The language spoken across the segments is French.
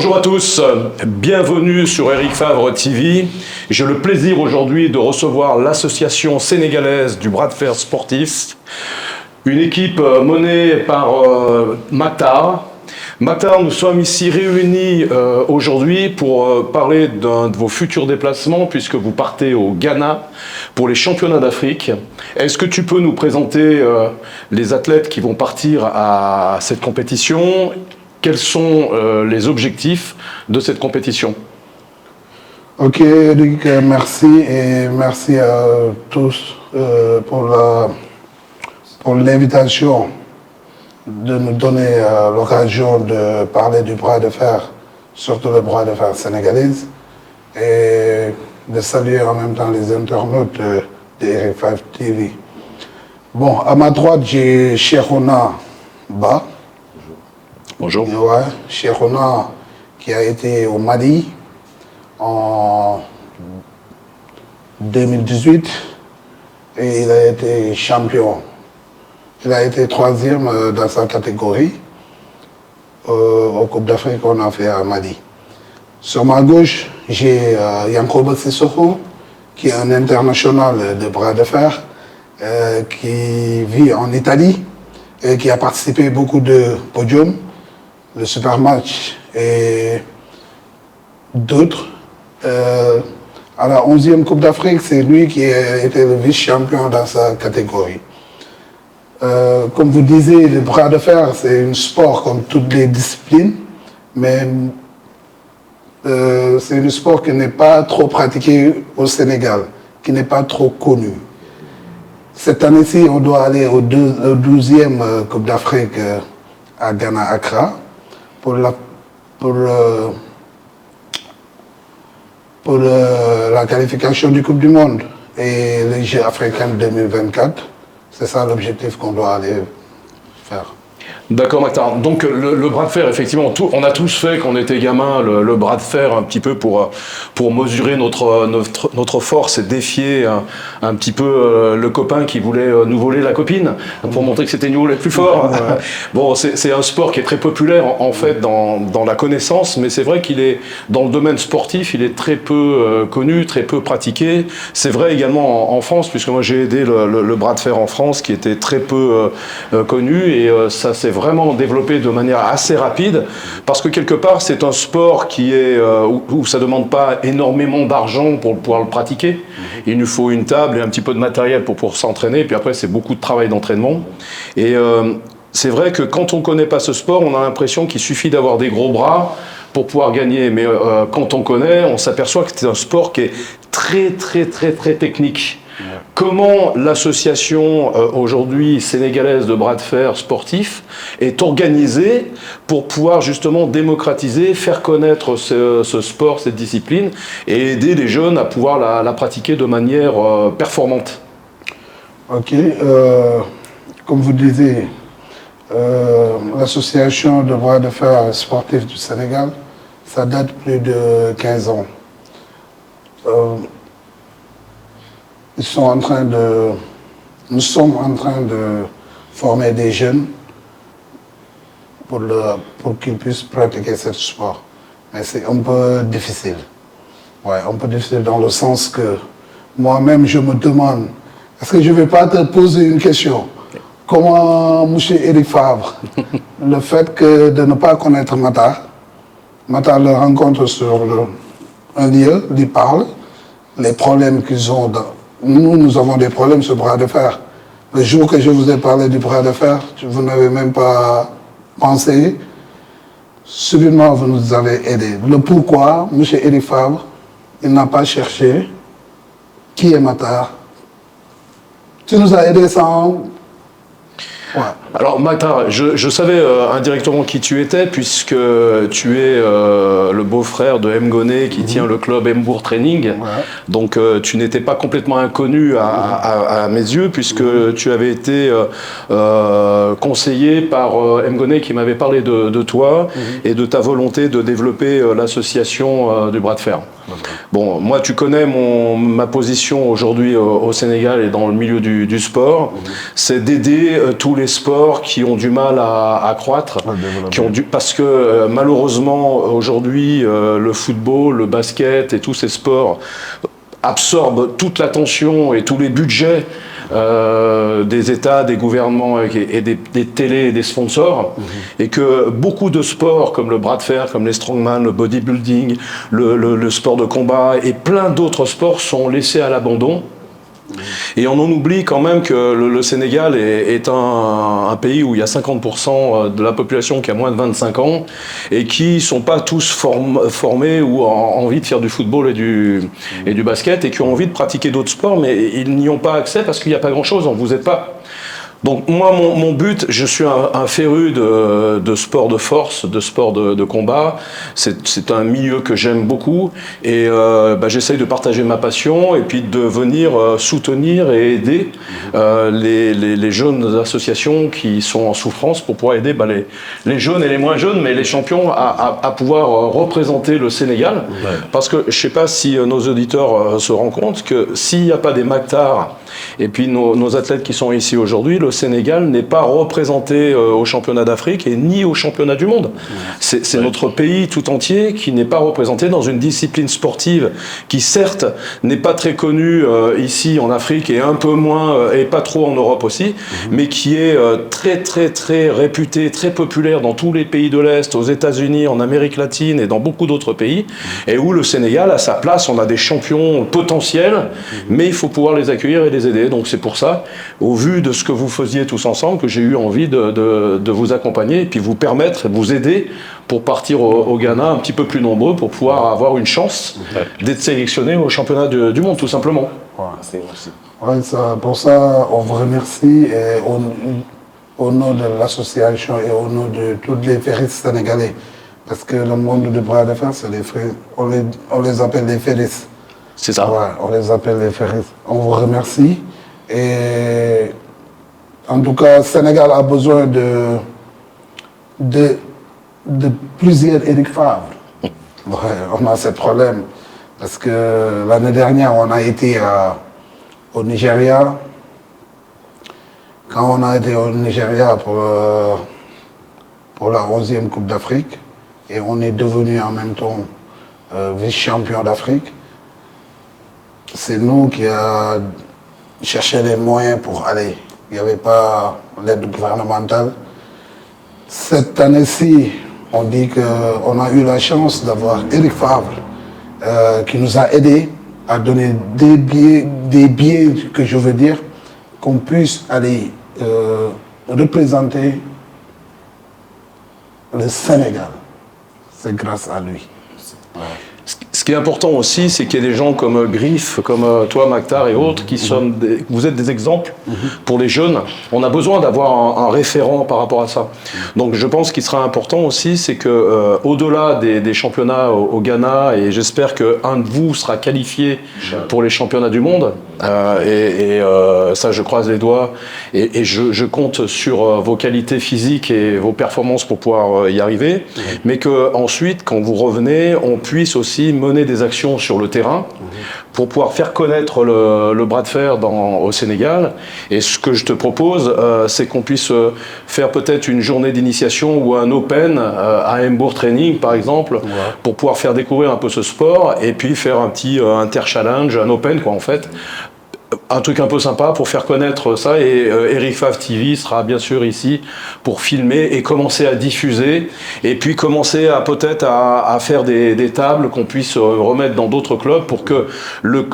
Bonjour à tous, bienvenue sur Eric Favre TV. J'ai le plaisir aujourd'hui de recevoir l'association sénégalaise du bras de fer sportif, une équipe menée par Maktar. Maktar, nous sommes ici réunis aujourd'hui pour parler d'un de vos futurs déplacements puisque vous partez au Ghana pour les championnats d'Afrique. Est-ce que tu peux nous présenter les athlètes qui vont partir à cette compétition ? Quels sont les objectifs de cette compétition? Ok, Eric, merci et merci à tous pour l'invitation de nous donner l'occasion de parler du bras de fer, surtout le bras de fer sénégalais, et de saluer en même temps les internautes de RF5 TV. Bon, à ma droite, j'ai Cheikhouna Ba. Bonjour. Ouais, Cheikhouna qui a été au Mali en 2018 et il a été champion. Il a été 3e dans sa catégorie au Coupe d'Afrique qu'on a fait à Mali. Sur ma gauche, j'ai Yankoba Sissoko, qui est un international de bras de fer, qui vit en Italie et qui a participé à beaucoup de podiums, le Super Match et d'autres. À la 11e Coupe d'Afrique, c'est lui qui a été le vice-champion dans sa catégorie. Comme vous disiez, le bras de fer, c'est un sport comme toutes les disciplines, mais c'est un sport qui n'est pas trop pratiqué au Sénégal, qui n'est pas trop connu. Cette année-ci, on doit aller au 12e Coupe d'Afrique à Ghana, Accra, pour la qualification du Coupe du Monde et les Jeux africains 2024. C'est ça l'objectif qu'on doit aller faire. D'accord, Maktar. Donc le bras de fer, effectivement, on a tous fait quand on était gamin le bras de fer un petit peu pour mesurer notre force et défier un petit peu le copain qui voulait nous voler la copine, pour montrer que c'était nous les plus forts. Ouais. Bon, c'est un sport qui est très populaire en fait dans la connaissance, mais c'est vrai qu'il est dans le domaine sportif, il est très peu connu, très peu pratiqué. C'est vrai également en France, puisque moi j'ai aidé le bras de fer en France, qui était très peu connu, et ça c'est vraiment développé de manière assez rapide, parce que quelque part c'est un sport qui est où ça ne demande pas énormément d'argent pour pouvoir le pratiquer. Il nous faut une table et un petit peu de matériel pour s'entraîner, et puis après c'est beaucoup de travail d'entraînement. Et c'est vrai que quand on ne connaît pas ce sport, on a l'impression qu'il suffit d'avoir des gros bras pour pouvoir gagner, mais quand on connaît, on s'aperçoit que c'est un sport qui est très technique. Comment l'association aujourd'hui sénégalaise de bras de fer sportif est organisée pour pouvoir justement démocratiser, faire connaître ce sport, cette discipline, et aider les jeunes à pouvoir la pratiquer de manière performante? Ok, comme vous disiez, l'association de bras de fer sportif du Sénégal, ça date plus de 15 ans. Nous sommes en train de former des jeunes pour qu'ils puissent pratiquer ce sport. Mais c'est un peu difficile. Ouais, un peu difficile dans le sens que moi-même, je me demande, est-ce que je ne vais pas te poser une question? Comment, M. Eric Favre, le fait de ne pas connaître Maktar le rencontre sur un lieu, il parle, les problèmes qu'ils ont Nous avons des problèmes sur le bras de fer. Le jour que je vous ai parlé du bras de fer, vous n'avez même pas pensé. Subitement, vous nous avez aidés. Le pourquoi, M. Eric Favre, il n'a pas cherché qui est Maktar. Tu nous as aidés sans... Ouais. Alors Maktar, je savais indirectement qui tu étais, puisque tu es le beau-frère de Mgoné qui tient le club Mbour Training. Ouais. Donc tu n'étais pas complètement inconnu à mes yeux, puisque tu avais été conseillé par Mgoné qui m'avait parlé de toi et de ta volonté de développer l'association du bras de fer. Bon, moi tu connais ma position aujourd'hui au Sénégal et dans le milieu du sport, c'est d'aider tous les sports sports qui ont du mal à croître, parce que malheureusement aujourd'hui le football, le basket et tous ces sports absorbent toute l'attention et tous les budgets des États, des gouvernements et des télés et des sponsors, et que beaucoup de sports comme le bras de fer, comme les strongman, le bodybuilding, le sport de combat et plein d'autres sports sont laissés à l'abandon. Et on en oublie quand même que le Sénégal est un pays où il y a 50% de la population qui a moins de 25 ans et qui ne sont pas tous formés ou ont envie de faire du football et du basket et qui ont envie de pratiquer d'autres sports, mais ils n'y ont pas accès parce qu'il n'y a pas grand-chose, on ne vous aide pas. Donc moi, mon but, je suis un féru de sport de force, de sport de combat. C'est un milieu que j'aime beaucoup et j'essaye de partager ma passion et puis de venir soutenir et aider les jeunes associations qui sont en souffrance pour pouvoir aider les jeunes et les moins jeunes, mais les champions à pouvoir représenter le Sénégal. Ouais. Parce que je ne sais pas si nos auditeurs se rendent compte que s'il n'y a pas des Mactar et puis nos athlètes qui sont ici aujourd'hui, le Sénégal n'est pas représenté au championnat d'Afrique et ni au championnat du monde. C'est notre pays tout entier qui n'est pas représenté dans une discipline sportive qui certes n'est pas très connue ici en Afrique et un peu moins et pas trop en Europe aussi, mais qui est très très très réputée, très populaire dans tous les pays de l'Est, aux États-Unis, en Amérique latine et dans beaucoup d'autres pays, et où le Sénégal a sa place. On a des champions potentiels, mais il faut pouvoir les accueillir et les aider. Donc c'est pour ça, au vu de ce que vous faisiez tous ensemble, que j'ai eu envie de vous accompagner et puis vous permettre, vous aider pour partir au Ghana un petit peu plus nombreux pour pouvoir avoir une chance d'être sélectionné au championnat du monde, tout simplement. Ouais, pour ça, on vous remercie et au nom de l'association et au nom de tous les ferristes sénégalais. Parce que le monde du bras de fer, c'est les ferristes. On les appelle les ferristes. C'est ça. Ouais, on les appelle les ferristes. On vous remercie. Et en tout cas, le Sénégal a besoin de plusieurs Eric Favre. Ouais, on a ce problème. Parce que l'année dernière, on a été au Nigeria. Quand on a été au Nigeria pour la 11e Coupe d'Afrique, et on est devenu en même temps vice-champion d'Afrique, c'est nous qui avons cherché les moyens pour aller. Il n'y avait pas l'aide gouvernementale. Cette année-ci, on dit qu'on a eu la chance d'avoir Eric Favre qui nous a aidés à donner des billets que je veux dire, qu'on puisse aller représenter le Sénégal. C'est grâce à lui. Ouais. Ce qui est important aussi, c'est qu'il y ait des gens comme Griff, comme toi, Mactar et autres, vous êtes des exemples pour les jeunes. On a besoin d'avoir un référent par rapport à ça. Donc je pense qu'il sera important aussi, c'est que au-delà des championnats au Ghana, et j'espère qu'un de vous sera qualifié pour les championnats du monde, ça je croise les doigts, et je compte sur vos qualités physiques et vos performances pour pouvoir y arriver, mais qu'ensuite, quand vous revenez, on puisse aussi mener des actions sur le terrain pour pouvoir faire connaître le bras de fer au Sénégal. Et ce que je te propose, c'est qu'on puisse faire peut-être une journée d'initiation ou un open à Embourg Training, par exemple, pour pouvoir faire découvrir un peu ce sport et puis faire un petit inter-challenge, un open, quoi, en fait. Un truc un peu sympa pour faire connaître ça, et Eric Favre TV sera bien sûr ici pour filmer et commencer à diffuser, et puis commencer à peut-être à faire des tables qu'on puisse remettre dans d'autres clubs pour que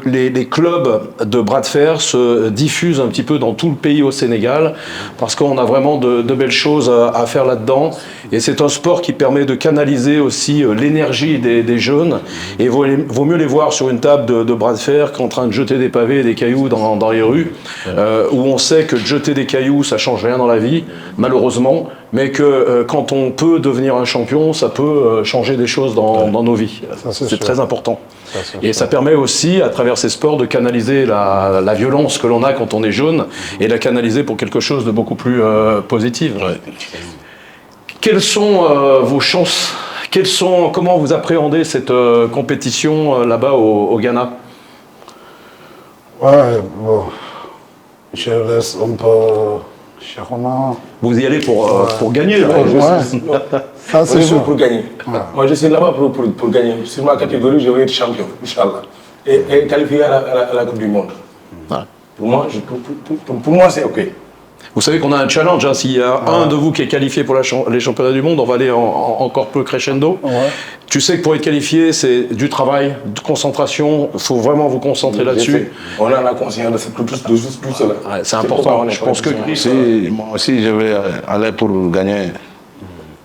les clubs de bras de fer se diffusent un petit peu dans tout le pays au Sénégal, parce qu'on a vraiment de belles choses à faire là-dedans, et c'est un sport qui permet de canaliser aussi l'énergie des jeunes, et vaut mieux les voir sur une table de bras de fer qu'en train de jeter des pavés et des cailloux dans les rues, où on sait que de jeter des cailloux, ça change rien dans la vie, malheureusement, mais que quand on peut devenir un champion, ça peut changer des choses dans nos vies. C'est très important. Et ça permet aussi, à travers ces sports, de canaliser la violence que l'on a quand on est jeune, et la canaliser pour quelque chose de beaucoup plus positif. Quelles sont vos chances? Comment vous appréhendez cette compétition là-bas au Ghana? Ouais, bon, je laisse un peu Cheikhouna, Vous y allez pour gagner. Là. ça c'est sûr. Pour gagner. Moi, je suis là-bas pour gagner. Sur ma catégorie, je vais être champion, Inch'Allah. Et qualifié à la Coupe du Monde. Pour moi, pour moi c'est OK. Vous savez qu'on a un challenge. Hein. S'il y a un de vous qui est qualifié pour les championnats du monde, on va aller encore plus crescendo. Tu sais que pour être qualifié, c'est du travail, de concentration. Il faut vraiment vous concentrer là-dessus. On a la conscience de tout cela. Ouais, c'est important. Je pense que moi aussi, je vais aller pour gagner.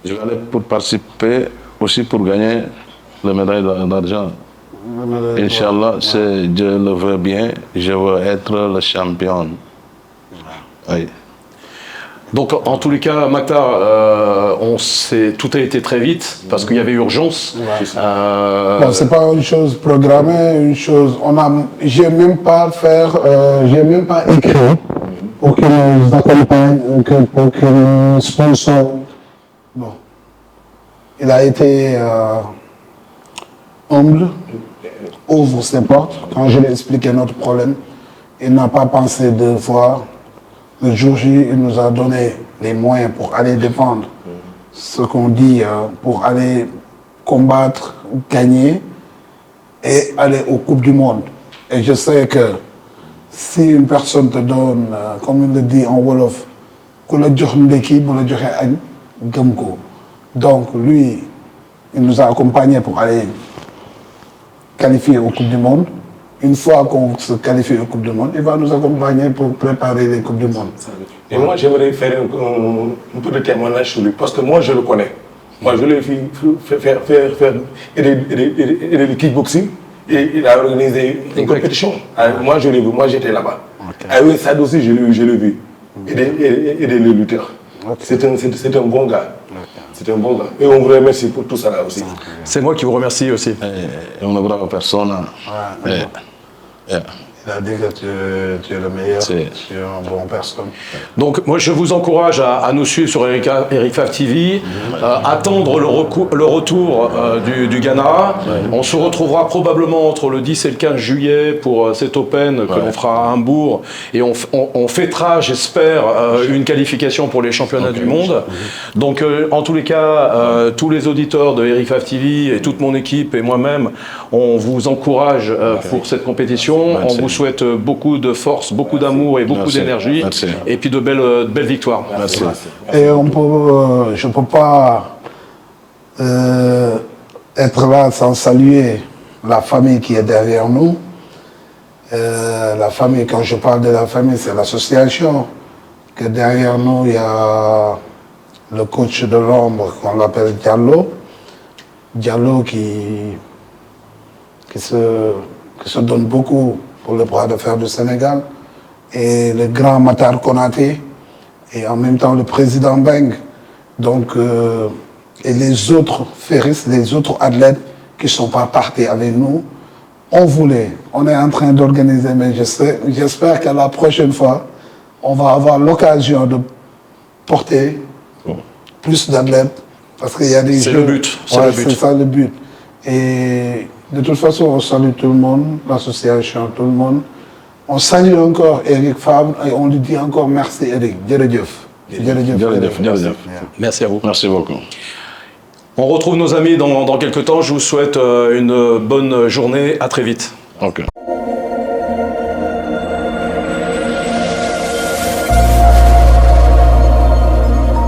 Je vais aller pour participer aussi pour gagner la médaille d'argent. Inch'Allah, si Dieu le veut bien, je veux être le champion. Oui. Donc, en tous les cas, Maktar, tout a été très vite parce qu'il y avait urgence. Bon, c'est pas une chose programmée, une chose. J'ai même pas écrit pour qu'ils nous accompagnent, pour qu'ils nous sponsorent. Bon, il a été humble, ouvre ses portes. Quand je lui ai expliqué notre problème, il n'a pas pensé deux fois. Le jour J, il nous a donné les moyens pour aller défendre ce qu'on dit, pour aller combattre, gagner et aller aux Coupes du Monde. Et je sais que si une personne te donne, comme il le dit en Wolof, donc lui, il nous a accompagnés pour aller qualifier aux Coupes du Monde. Une fois qu'on se qualifie aux Coupes du Monde, il va nous accompagner pour préparer les Coupes du Monde. Et moi, j'aimerais faire un peu de témoignage sur lui, parce que moi, je le connais. Moi, je l'ai fait aider le kickboxing, et il a organisé une compétition. Moi, je l'ai vu, moi, j'étais là-bas. Ah oui, ça aussi, je l'ai vu. Aider les lutteurs. C'est un bon gars. C'est un bon gars. Et on vous remercie pour tout ça là aussi. C'est moi qui vous remercie aussi. Une brave personne. Il a dit que tu es le meilleur, tu es une bonne personne. Donc, moi, je vous encourage à nous suivre sur Eric TV, attendre le retour du Ghana. On se retrouvera probablement entre le 10 et le 15 juillet pour cet Open que l'on fera à Hambourg. Et on fêtera, j'espère, une qualification pour les championnats du monde. Donc, en tous les cas, tous les auditeurs de Eric TV et toute mon équipe et moi-même, on vous encourage pour cette compétition. On vous souhaite beaucoup de force, beaucoup d'amour et beaucoup d'énergie. Et puis de belles victoires. Merci. Et je ne peux pas être là sans saluer la famille qui est derrière nous. La famille, quand je parle de la famille, c'est l'association. Que derrière nous, il y a le coach de l'ombre qu'on appelle Diallo. Diallo qui se donne beaucoup pour le bras de fer du Sénégal, et le grand Matar Konaté, et en même temps le président Beng, donc, et les autres ferristes, les autres athlètes qui ne sont pas partis avec nous. On est en train d'organiser, mais j'espère que la prochaine fois, on va avoir l'occasion de porter plus d'athlètes, parce qu'il y a des jeux. C'est le but. C'est ça le but. Et de toute façon, on salue tout le monde, l'association, tout le monde. On salue encore Eric Fabre et on lui dit encore merci Eric. Djeredjeuf. Merci à vous. Merci beaucoup. On retrouve nos amis dans quelques temps. Je vous souhaite une bonne journée. À très vite. Ok.